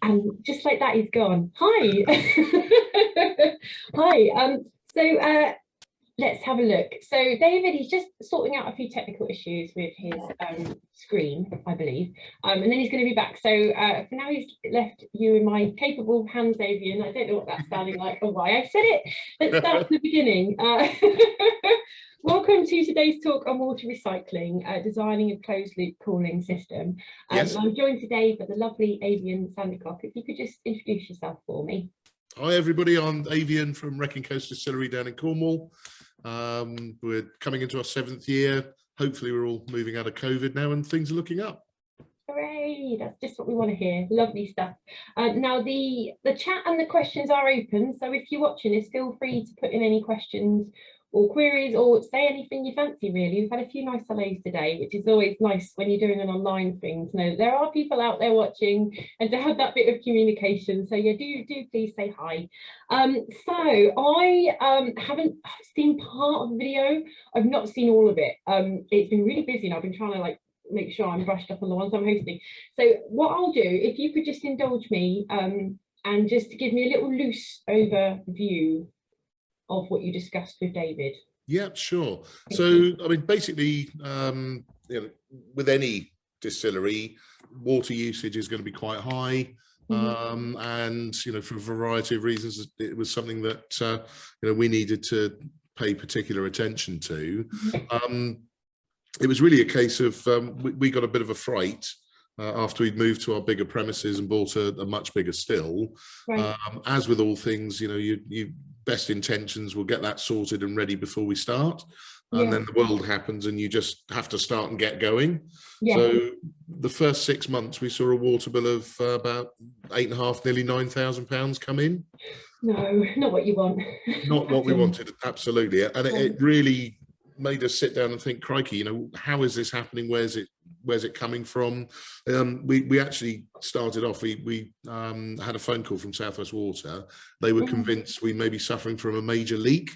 And just like that, he's gone. Hi. Hi. Let's have a look. So David, he's just sorting out a few technical issues with his screen, I believe. And then he's going to be back. So for now, he's left you in my capable hands, Avian. I don't know what that's sounding like or why I said it. Let's start at the beginning. Welcome to today's talk on water recycling, designing a closed loop cooling system. Yes. I'm joined today by the lovely Avian Sandercock. If you could just introduce yourself for me. Hi everybody, I'm Avian from Wrecking Coast Distillery down in Cornwall. We're coming into our 7th year. Hopefully we're all moving out of COVID now and things are looking up. Hooray, that's just what we want to hear. Lovely stuff. Now the chat and the questions are open, so if you're watching this, feel free to put in any questions or queries or say anything you fancy really. We've had a few nice hellos today, which is always nice when you're doing an online thing to know that there are people out there watching and to have that bit of communication. So yeah, do please say hi. So I haven't seen part of the video. I've not seen all of it. It's been really busy and I've been trying to make sure I'm brushed up on the ones I'm hosting. So what I'll do, if you could just indulge me and just give me a little loose overview of what you discussed with David. Yeah, sure. So, I mean, basically, with any distillery, water usage is going to be quite high. And, for a variety of reasons, it was something that, we needed to pay particular attention to. It was really a case of, we got a bit of a fright after we'd moved to our bigger premises and bought a much bigger still. Right. As with all things, you best intentions will get that sorted and ready before we start. And then the world happens and you just have to start and get going. So the first 6 months we saw a water bill of about £8,500, nearly £9,000 come in. No, not what you want. Not what we wanted, absolutely. And it really made us sit down and think, crikey, how is this happening? Where's it coming from? We actually started off, we had a phone call from South West Water. They were convinced we may be suffering from a major leak.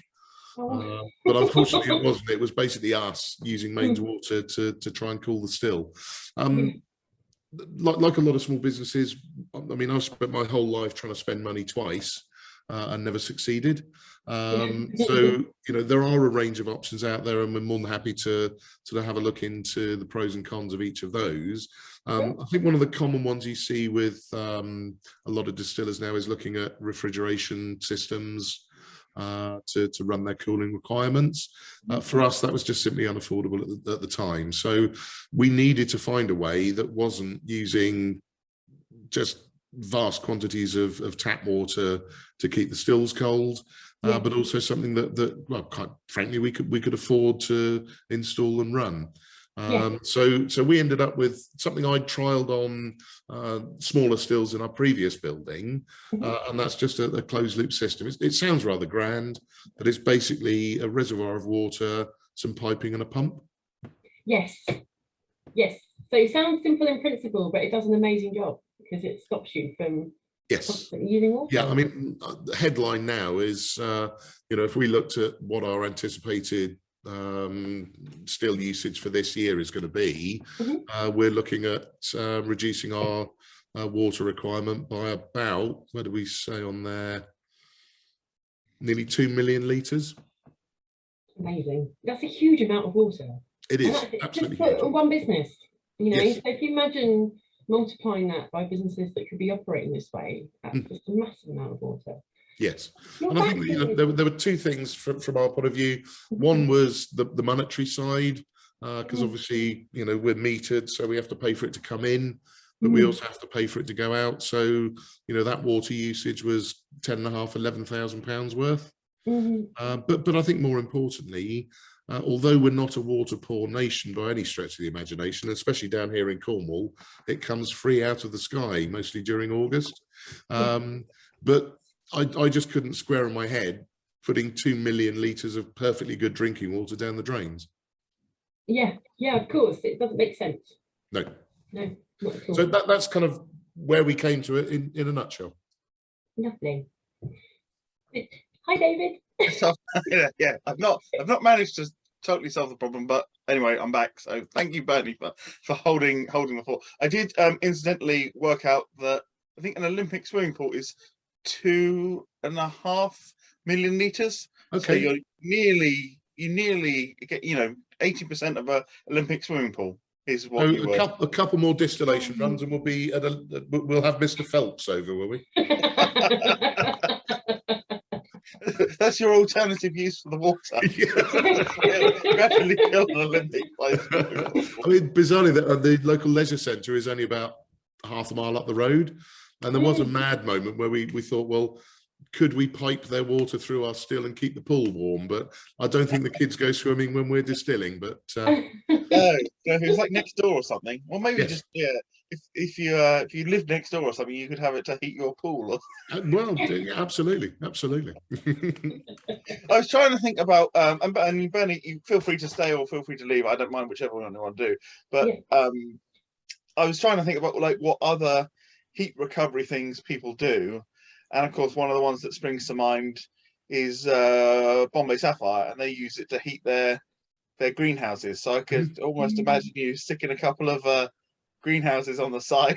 But unfortunately it wasn't. It was basically us using mains water to try and cool the still. Like a lot of small businesses, I mean, I've spent my whole life trying to spend money twice and never succeeded. So there are a range of options out there and we're more than happy to sort of have a look into the pros and cons of each of those. I think one of the common ones you see with a lot of distillers now is looking at refrigeration systems to run their cooling requirements. For us, that was just simply unaffordable at the time. So we needed to find a way that wasn't using just vast quantities of tap water to keep the stills cold, but also something that well, quite frankly, we could afford to install and run. So we ended up with something I trialed on smaller stills in our previous building, and that's just a closed loop system. It sounds rather grand, but it's basically a reservoir of water, some piping and a pump. Yes. So it sounds simple in principle, but it does an amazing job because it stops you from using water. Yeah, I mean, the headline now is, if we looked at what our anticipated still usage for this year is going to be, we're looking at reducing our water requirement by about, what do we say on there, nearly 2 million litres. Amazing. That's a huge amount of water. It is absolutely just for huge. one business, so Yes. if you imagine multiplying that by businesses that could be operating this way, that's just a massive amount of water. Yes, and I think there were two things from our point of view. One was the monetary side, because obviously we're metered, so we have to pay for it to come in, but we also have to pay for it to go out. So that water usage was £10,500, £11,000 worth. But I think more importantly, although we're not a water poor nation by any stretch of the imagination, especially down here in Cornwall, it comes free out of the sky, mostly during August. But I just couldn't square in my head putting 2 million litres of perfectly good drinking water down the drains. Yeah, of course. It doesn't make sense. No, not at all. So that's kind of where we came to it in a nutshell. Lovely. Hi, David. So, yeah, I've not managed to totally solve the problem, but anyway, I'm back. So thank you, Bernie, for holding the fort. I did incidentally work out that I think an Olympic swimming pool is 2.5 million litres. So Okay. you nearly get, 80% of a Olympic swimming pool is what So you were. a couple more distillation runs, and we'll be we'll have Mr. Phelps over, will we? That's your alternative use for the water. Gradually fill an Olympic place. I mean, bizarrely, the local leisure centre is only about half a mile up the road, and there was a mad moment where we thought, well, could we pipe their water through our still and keep the pool warm? But I don't think the kids go swimming when we're distilling. But No, it was like next door or something. Well, maybe yes. just if you lived next door or something, you could have it to heat your pool. Well, absolutely. I was trying to think about and Bernie, you feel free to stay or feel free to leave. I don't mind whichever one you want to do. But I was trying to think about like what other heat recovery things people do, and of course one of the ones that springs to mind is Bombay Sapphire, and they use it to heat their greenhouses. So I could almost imagine you sticking a couple of greenhouses on the side.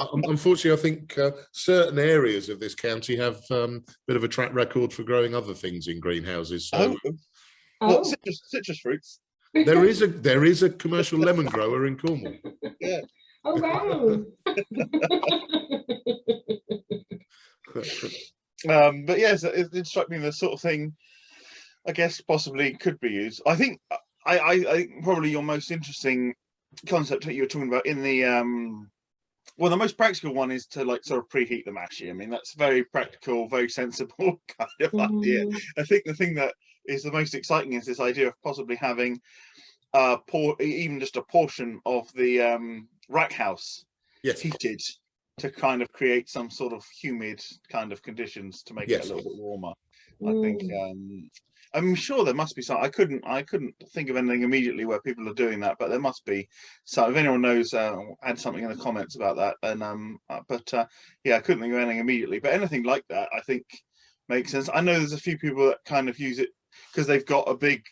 Unfortunately, I think certain areas of this county have a bit of a track record for growing other things in greenhouses. So What, citrus fruits? there is a commercial lemon grower in Cornwall. Yeah. Oh wow. But yes, it struck me the sort of thing I guess possibly could be used. I think I think probably your most interesting concept that you were talking about in the well, the most practical one is to like sort of preheat the mashie. I mean, that's very practical, very sensible kind of idea. I think the thing that is the most exciting is this idea of possibly having even just a portion of the rack house heated to kind of create some sort of humid kind of conditions to make it a little bit warmer. I think I'm sure there must be some. I couldn't think of anything immediately where people are doing that, but there must be. So if anyone knows, add something in the comments about that. And yeah, I couldn't think of anything immediately, but anything like that, I think makes sense. I know there's a few people that kind of use it because they've got a big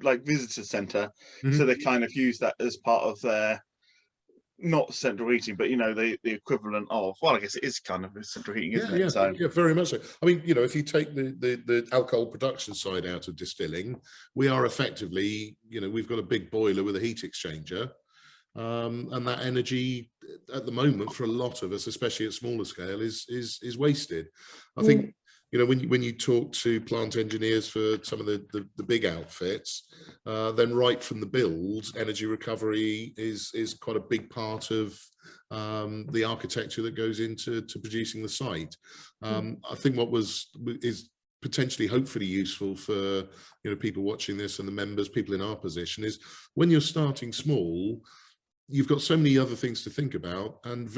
like visitor center, so they kind of use that as part of their not central heating, but the equivalent of, well, I guess it is kind of central heating, isn't it? So yeah, very much so. I mean, if you take the alcohol production side out of distilling, we are effectively, we've got a big boiler with a heat exchanger, and that energy at the moment for a lot of us, especially at smaller scale, is wasted. I think when you talk to plant engineers for some of the big outfits, then right from the build, energy recovery is quite a big part of the architecture that goes into producing the site. I think what is potentially hopefully useful for people watching this and the members, people in our position, is when you're starting small, you've got so many other things to think about, and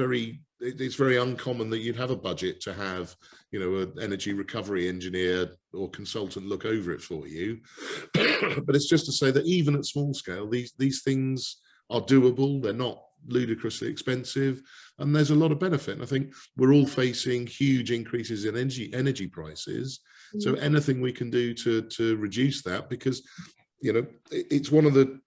it's very uncommon that you'd have a budget to have an energy recovery engineer or consultant look over it for you. But it's just to say that even at small scale, these things are doable. They're not ludicrously expensive, and there's a lot of benefit. And I think we're all facing huge increases in energy prices, so anything we can do to reduce that, because it's one of the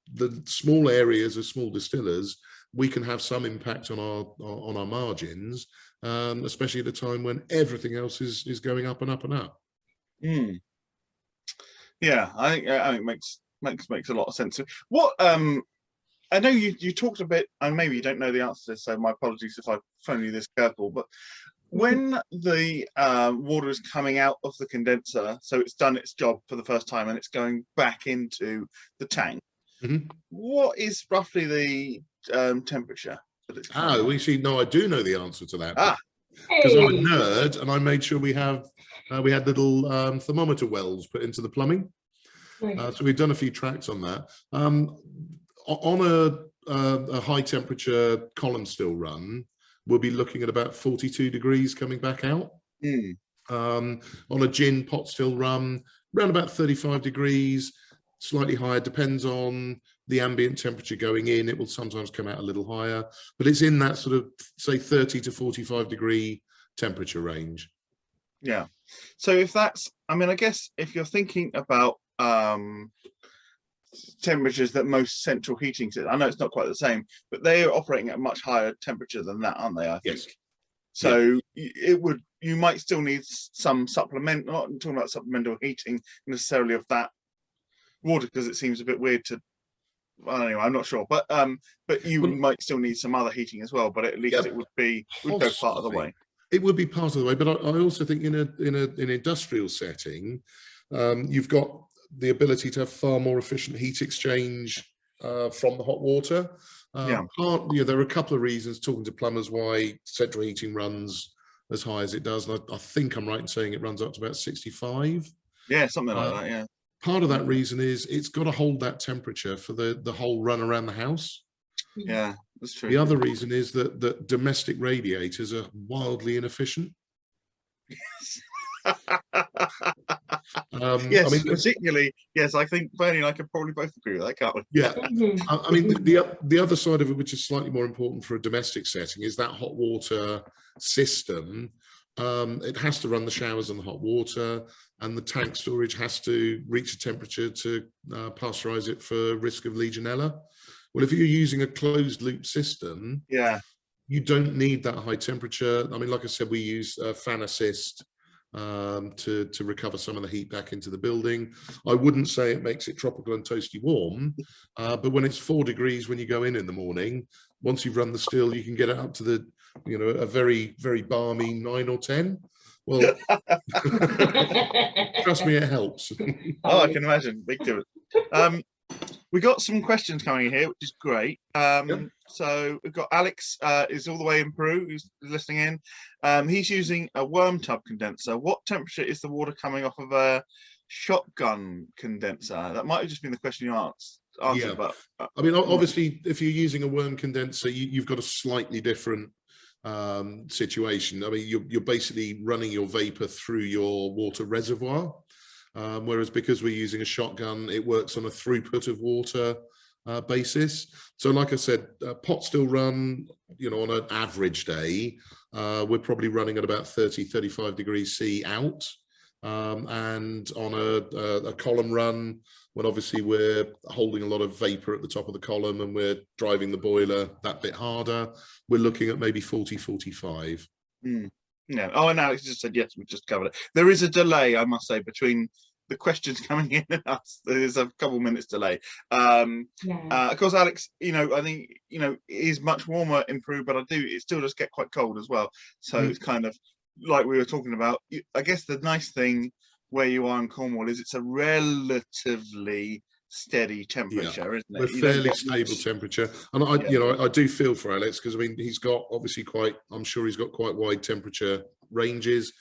small areas of small distillers, we can have some impact on our margins, especially at a time when everything else is going up and up and up. Yeah, I think it makes a lot of sense. What I know you talked a bit, and maybe you don't know the answer to this, so my apologies if I've thrown you this curveball, but when the water is coming out of the condenser, so it's done its job for the first time and it's going back into the tank, what is roughly the temperature that it's I do know the answer to that, because I'm a nerd and I made sure we had little thermometer wells put into the plumbing. So we've done a few tracks on that. On a high temperature column still run, we'll be looking at about 42 degrees coming back out. On a gin pot still run, around about 35 degrees, slightly higher, depends on the ambient temperature going in. It will sometimes come out a little higher, but it's in that sort of, say, 30 to 45 degree temperature range. Yeah. So if that's, I mean, I guess if you're thinking about temperatures that most central heating systems. I know it's not quite the same, but they are operating at a much higher temperature than that, aren't they? I think. Yes. So you might still need some supplement. Not talking about supplemental heating necessarily of that water, because it seems a bit weird to. Well, anyway, I'm not sure, but you might still need some other heating as well. But at least it would go part of the way. It would be part of the way, but I also think in an industrial setting, you've got the ability to have far more efficient heat exchange from the hot water. There are a couple of reasons, talking to plumbers, why central heating runs as high as it does. And I think I'm right in saying it runs up to about 65. Yeah, something like that, yeah. Part of that reason is it's got to hold that temperature for the whole run around the house. Yeah, that's true. The other reason is that domestic radiators are wildly inefficient. Yes, I mean, particularly, yes, I think Bernie and I could probably both agree with that, can't we? Yeah, I mean, the other side of it, which is slightly more important for a domestic setting, is that hot water system. It has to run the showers and the hot water, and the tank storage has to reach a temperature to pasteurize it for risk of Legionella. Well, if you're using a closed loop system, you don't need that high temperature. I mean, like I said, we use fan assist to recover some of the heat back into the building. I wouldn't say it makes it tropical and toasty warm, but when it's 4 degrees when you go in the morning, once you've run the still, you can get it up to the, a very, very balmy 9 or 10. Well, trust me, it helps. Oh, I can imagine. Big difference. We got some questions coming in here, which is great. So we've got Alex, is all the way in Peru, who's listening in. He's using a worm tub condenser. What temperature is the water coming off of a shotgun condenser? That might have just been the question you answered. But I mean, obviously, if you're using a worm condenser, you've got a slightly different situation. I mean, you're basically running your vapor through your water reservoir. Whereas because we're using a shotgun, it works on a throughput of water basis. So like I said, pots still run, on an average day, we're probably running at about 30, 35 degrees C out. And on a column run, when obviously we're holding a lot of vapor at the top of the column and we're driving the boiler that bit harder, we're looking at maybe 40, 45. No. Oh, and Alex just said, yes, we just covered it. There is a delay, I must say, between the questions coming in and us. There's a couple minutes delay. Of course, Alex, I think, it is much warmer in Peru, but it still does get quite cold as well. So it's kind of like we were talking about. I guess the nice thing where you are in Cornwall is it's a relatively steady temperature, isn't it? We're fairly stable temperature, and I do feel for Alex, because I mean he's got obviously I'm sure he's got quite wide temperature ranges,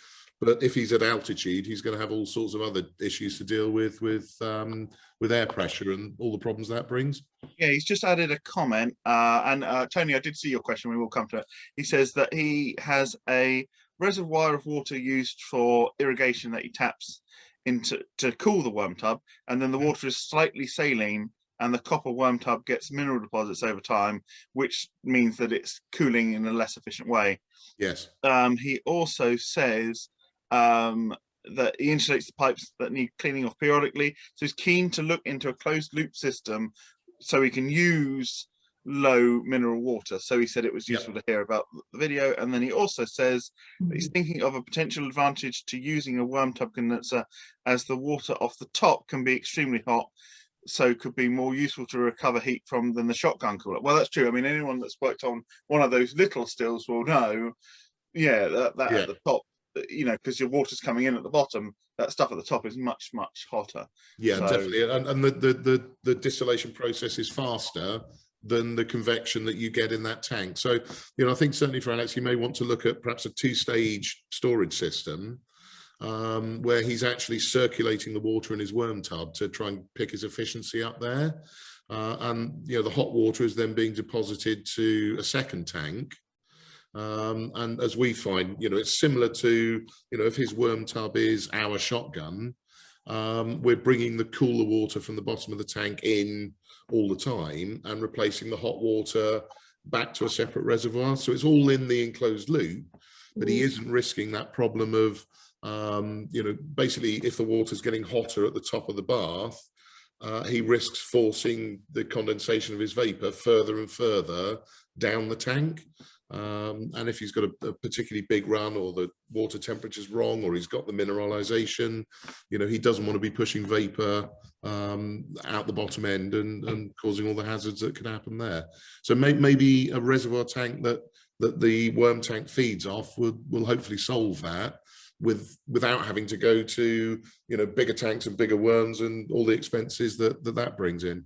but if he's at altitude, he's going to have all sorts of other issues to deal with air pressure and all the problems that brings. Yeah, he's just added a comment, and Tony, I did see your question. We will come to it. He says that he has a reservoir of water used for irrigation that he taps into to cool the worm tub, and then the water is slightly saline, and the copper worm tub gets mineral deposits over time, which means that it's cooling in a less efficient way. Yes. He also says that he insulates the pipes that need cleaning off periodically, so he's keen to look into a closed loop system so he can use low mineral water. So he said it was useful to hear about the video. And then he also says that he's thinking of a potential advantage to using a worm tub condenser, as the water off the top can be extremely hot, so could be more useful to recover heat from than the shotgun cooler. Well, that's true. I mean, anyone that's worked on one of those little stills will know, that at the top, because your water's coming in at the bottom, that stuff at the top is much, much hotter. Yeah, so, definitely. And the distillation process is faster than the convection that you get in that tank. So, I think certainly for Alex, you may want to look at perhaps a 2-stage storage system where he's actually circulating the water in his worm tub to try and pick his efficiency up there. And, the hot water is then being deposited to a second tank. And as we find, it's similar to, if his worm tub is our shotgun, we're bringing the cooler water from the bottom of the tank in all the time and replacing the hot water back to a separate reservoir. So it's all in the enclosed loop, but he isn't risking that problem of, basically if the water's getting hotter at the top of the bath, he risks forcing the condensation of his vapor further and further down the tank. And if he's got a particularly big run, or the water temperature's wrong, or he's got the mineralization, you know, he doesn't want to be pushing vapor out the bottom end and causing all the hazards that could happen there. So maybe a reservoir tank that the worm tank feeds off will hopefully solve that, without having to go to, you know, bigger tanks and bigger worms and all the expenses that brings in.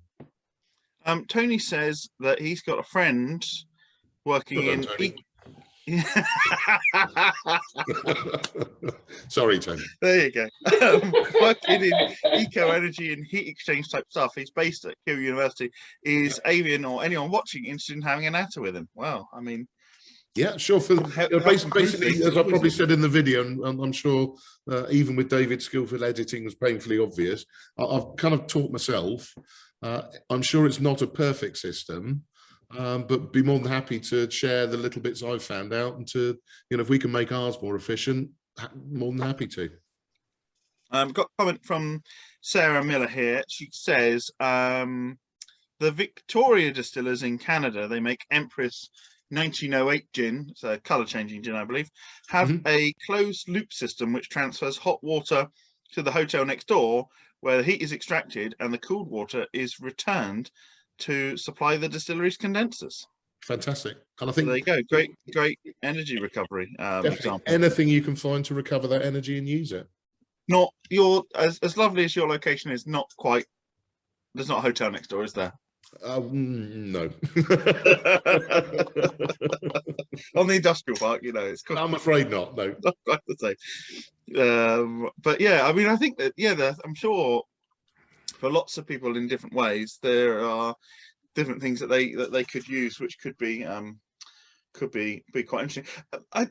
Tony says that he's got a friend working in Sorry, Tony. There you go. Working in eco energy and heat exchange type stuff. He's based at Kew University. Is Avian or anyone watching interested in having a natter with him? Well, I mean, yeah, sure. Basically, as I probably said in the video, and I'm sure even with David's skillful editing was painfully obvious, I've kind of taught myself. I'm sure it's not a perfect system, but be more than happy to share the little bits I've found out, and to, you know, if we can make ours more efficient, more than happy to. Got a comment from Sarah Miller here. She says the Victoria distillers in Canada, they make Empress 1908 gin, it's a colour changing gin, I believe, have a closed loop system which transfers hot water to the hotel next door, where the heat is extracted and the cooled water is returned to supply the distillery's condensers. Fantastic. And I think, so there you go, great energy recovery example. Anything you can find to recover that energy and use it. Not your, as lovely as your location is, not quite, there's not a hotel next door, is there? No. On the industrial park, you know, it's quite, I'm afraid not. No, not quite the same. But yeah, I mean, I think that, yeah, I'm sure for lots of people in different ways, there are different things that they could use, which could be quite interesting. I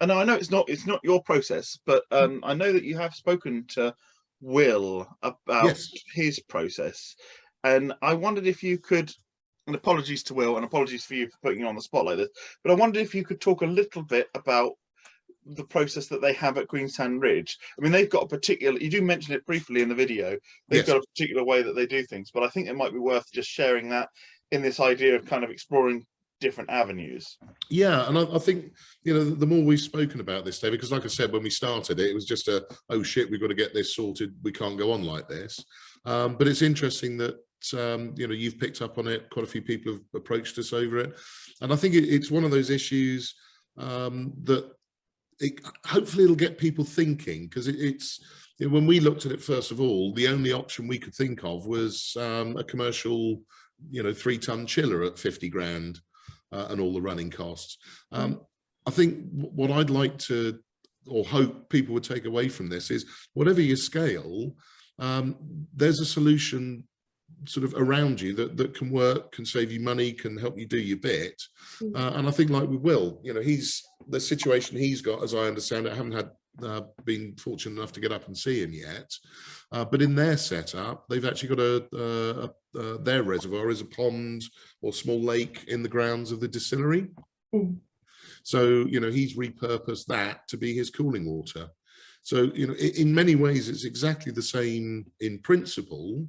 know it's not your process, but I know that you have spoken to Will about his process. And I wondered if you could, and apologies to Will and apologies for you for putting you on the spot like this, but I wondered if you could talk a little bit about the process that they have at Greenstown Ridge. I mean, they've got a particular, you do mention it briefly in the video, they've got a particular way that they do things, but I think it might be worth just sharing that in this idea of kind of exploring different avenues. Yeah, and I think, you know, the more we've spoken about this, David, because like I said, when we started it was just oh shit, we've got to get this sorted, we can't go on like this. But it's interesting that you know, you've picked up on it, quite a few people have approached us over it, and I think it's one of those issues that hopefully it'll get people thinking, because it's, you know, when we looked at it, first of all, the only option we could think of was a commercial, you know, 3-ton chiller at 50 grand and all the running costs. I think what I'd like to, or hope people would take away from this, is whatever your scale, there's a solution sort of around you that can work, can save you money, can help you do your bit. And I think, like with Will, you know, the situation he's got, as I understand it, I haven't had been fortunate enough to get up and see him yet, but in their setup, they've actually got their reservoir is a pond or small lake in the grounds of the distillery. So, you know, he's repurposed that to be his cooling water. So, you know, in many ways, it's exactly the same in principle.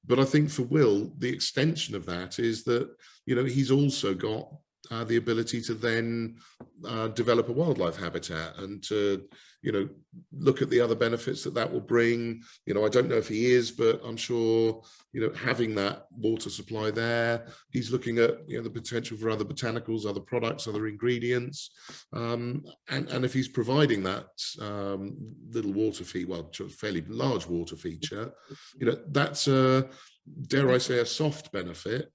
But I think for Will, the extension of that is that, you know, he's also got the ability to then develop a wildlife habitat and to, you know, look at the other benefits that will bring. You know, I don't know if he is, but I'm sure, you know, having that water supply there, he's looking at, you know, the potential for other botanicals, other products, other ingredients. And if he's providing that little water feature, well, fairly large water feature, you know, that's dare I say, a soft benefit,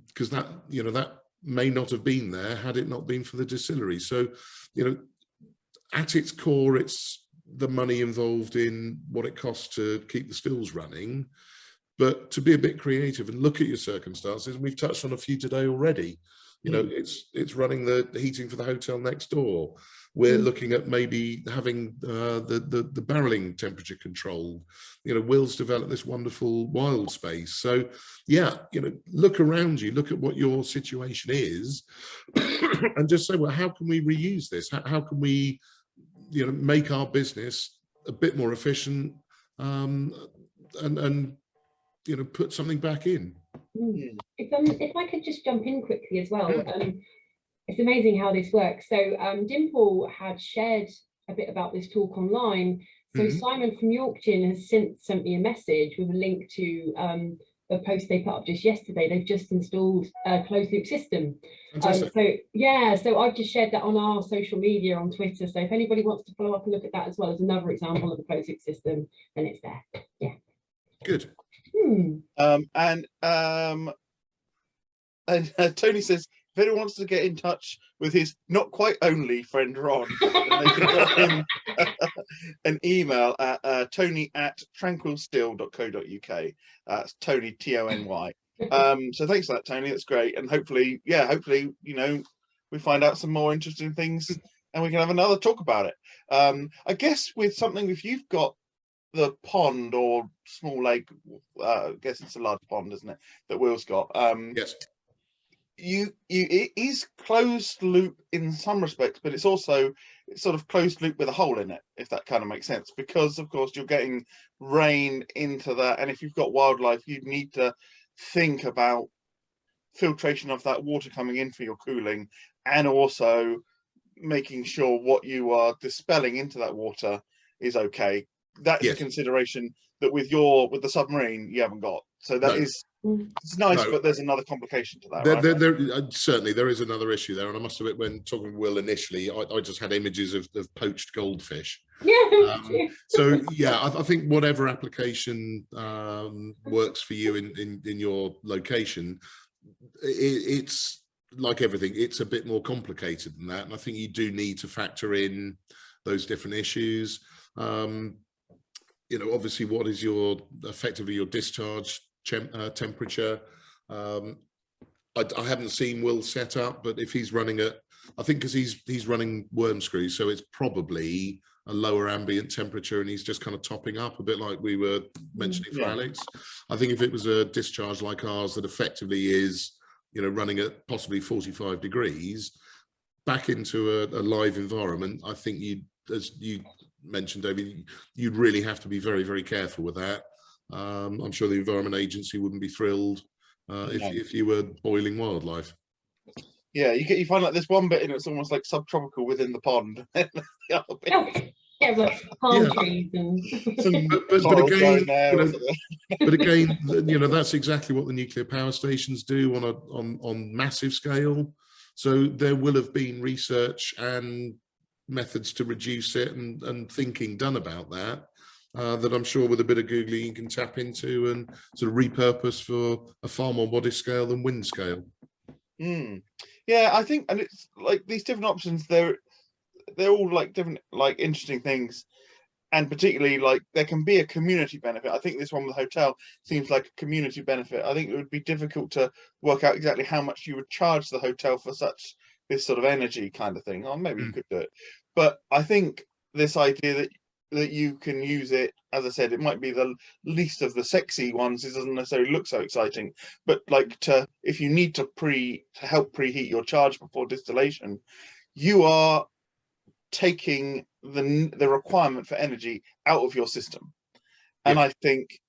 because that, you know, that may not have been there had it not been for the distillery. So, you know, at its core, it's the money involved in what it costs to keep the stills running, but to be a bit creative and look at your circumstances. And we've touched on a few today already. You know, it's running the heating for the hotel next door. We're looking at maybe having the barreling temperature controlled. You know, Will's developed this wonderful wild space. So yeah, you know, look around you, look at what your situation is, and just say, well, how can we reuse this? How can we, you know, make our business a bit more efficient? and you know, put something back in. If I could just jump in quickly as well, Yeah. it's amazing how this works. So Dimple had shared a bit about this talk online. So Mhm. Simon from Yorkshire has since sent me a message with a link to a post they put up just yesterday. They've just installed a closed loop system. Fantastic. So yeah, so I've just shared that on our social media on Twitter. So if anybody wants to follow up and look at that as well as another example of a closed loop system, then it's there. Yeah. Good. Tony says, if anyone wants to get in touch with his not quite only friend Ron, then they can drop him an email at tony@tranquilstill.co.uk. That's Tony, Tony. So thanks for that, Tony. That's great. And hopefully, you know, we find out some more interesting things and we can have another talk about it. I guess with something, if you've got the pond or small lake, I guess it's a large pond, isn't it, that Will's got? Yes. It is closed loop in some respects, but it's also sort of closed loop with a hole in it, if that kind of makes sense, because of course you're getting rain into that, and if you've got wildlife, you need to think about filtration of that water coming in for your cooling, and also making sure what you are dispelling into that water is okay. That's a consideration that with the submarine you haven't got. So that is, it's nice, but there's another complication to that. Certainly there is another issue there, and I must admit, when talking with Will initially, I just had images of poached goldfish. Yeah. So yeah, I think whatever application works for you in your location, it's like everything, it's a bit more complicated than that, and I think you do need to factor in those different issues. You know, obviously, what is effectively your discharge temperature? I haven't seen Will set up, but if he's running it, I think because he's running worm screws, so it's probably a lower ambient temperature, and he's just kind of topping up a bit like we were mentioning for Alex. I think if it was a discharge like ours that effectively is, you know, running at possibly 45 degrees back into a live environment, I think as you mentioned, David, you'd really have to be very, very careful with that. I'm sure the Environment Agency wouldn't be thrilled if you were boiling wildlife. Yeah, you find like there's one bit and it's almost like subtropical within the pond. Yeah, like palm trees and but again, you know, that's exactly what the nuclear power stations do on massive scale. So there will have been research and methods to reduce it and thinking done about that, that I'm sure with a bit of Googling you can tap into and sort of repurpose for a far more modest scale than wind scale. Yeah, I think, and it's like these different options, they're all like different, like interesting things, and particularly like there can be a community benefit. I think this one with the hotel seems like a community benefit. I think it would be difficult to work out exactly how much you would charge the hotel for this sort of energy kind of thing. Or maybe you could do it, but I think this idea that you can use it, as I said, it might be the least of the sexy ones. It doesn't necessarily look so exciting, but like if you need to help preheat your charge before distillation, you are taking the requirement for energy out of your system. And I think,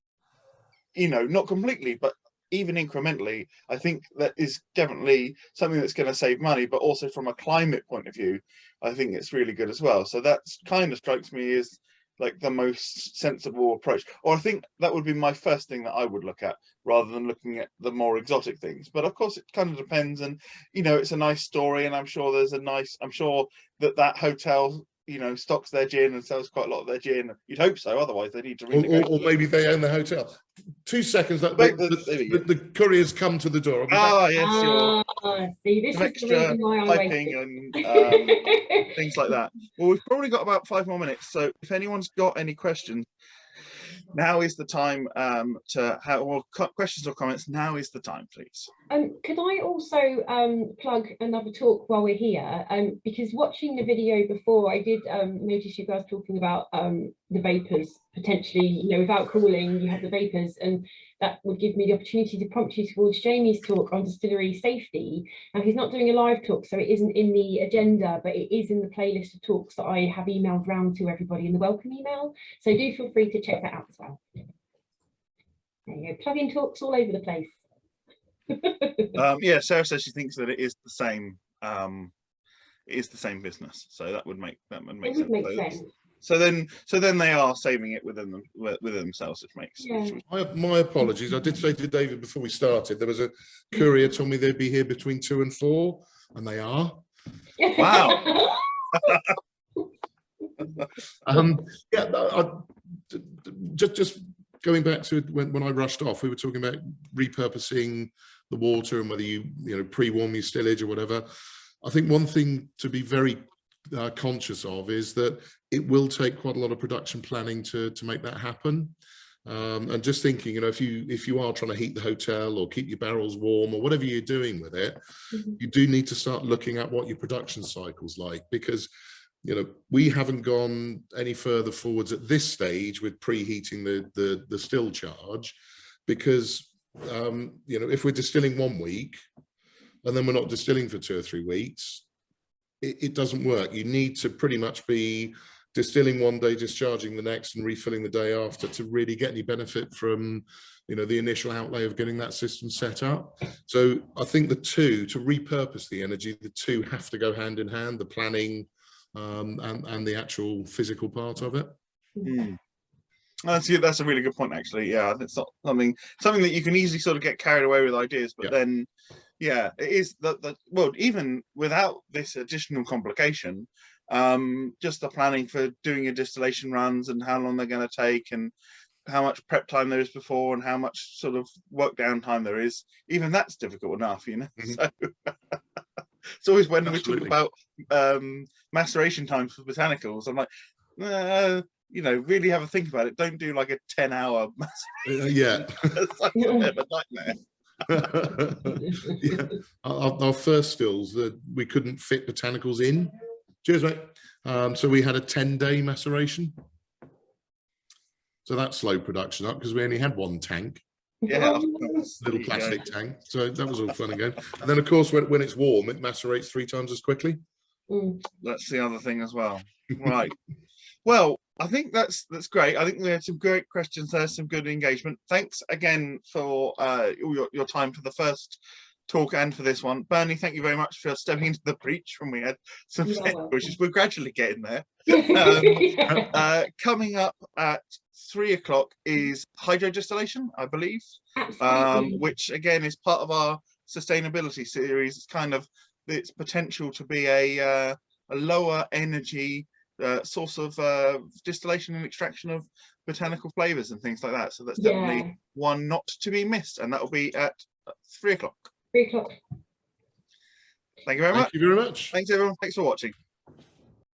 you know, not completely, but even incrementally, I think that is definitely something that's going to save money, but also from a climate point of view, I think it's really good as well. So that kind of strikes me as like the most sensible approach, or I think that would be my first thing that I would look at rather than looking at the more exotic things. But of course it kind of depends, and you know, it's a nice story, and I'm sure that hotel, you know, stocks their gin and sells quite a lot of their gin. You'd hope so, otherwise they need to renegotiate. Or maybe they own the hotel. 2 seconds, the couriers come to the door. Yes, sure. See, this is the reason why I'm waiting. And things like that. Well, we've probably got about 5 more minutes, so if anyone's got any questions, now is the time to have, or questions or comments. Now is the time, please. Could I also plug another talk while we're here? Because watching the video before, I did notice you guys talking about the vapors potentially, you know, without cooling, you have the vapors, and that would give me the opportunity to prompt you towards Jamie's talk on distillery safety. Now, he's not doing a live talk, so it isn't in the agenda, but it is in the playlist of talks that I have emailed round to everybody in the welcome email. So do feel free to check that out as well. There you go. Plug-in talks all over the place. Yeah, Sarah says she thinks that it is the same. It is the same business, so that would make It would make sense. So then they are saving it within themselves, which makes. Yeah. My apologies. I did say to David before we started, there was a courier told me they'd be here between 2 and 4, and they are. Wow. Yeah, just going back to when I rushed off, we were talking about repurposing the water and whether you pre-warm your stillage or whatever. I think one thing to be very conscious of is that it will take quite a lot of production planning to make that happen. And just thinking, if you are trying to heat the hotel or keep your barrels warm or whatever you're doing with it, you do need to start looking at what your production cycle's like, because we haven't gone any further forwards at this stage with preheating the still charge, because if we're distilling 1 week and then we're not distilling for 2 or 3 weeks, it doesn't work. You need to pretty much be distilling 1 day, discharging the next, and refilling the day after to really get any benefit from the initial outlay of getting that system set up. So I think the two, to repurpose the energy, the two have to go hand in hand, the planning and the actual physical part of it. That's a really good point, actually. Yeah, it's not something that you can easily sort of get carried away with ideas, but then it is well, even without this additional complication, just the planning for doing your distillation runs and how long they're going to take and how much prep time there is before and how much sort of work downtime there is, even that's difficult enough, So it's always when we talk about maceration times for botanicals, I'm like, really have a think about it. Don't do like a 10-hour yeah. It's like a bit of a nightmare. Yeah. Our first stills that we couldn't fit botanicals in. Cheers, mate. So we had a 10-day maceration. So that slowed production up because we only had 1 tank. Yeah, little plastic tank. So that was all fun and good. And then, of course, when it's warm, it macerates 3 times as quickly. That's the other thing as well. Right. Well, I think that's great. I think we had some great questions there, some good engagement. Thanks again for your time for the first talk and for this one. Bernie, thank you very much for stepping into the breach when we had some issues. We're gradually getting there. Coming up at 3 o'clock is hydro distillation, I believe, which again is part of our sustainability series. It's kind of its potential to be a lower energy source of distillation and extraction of botanical flavors and things like that. So that's definitely one not to be missed, and that will be at 3 o'clock. 3 o'clock. Thank you very much. Thank you very much. Thanks everyone. Thanks for watching.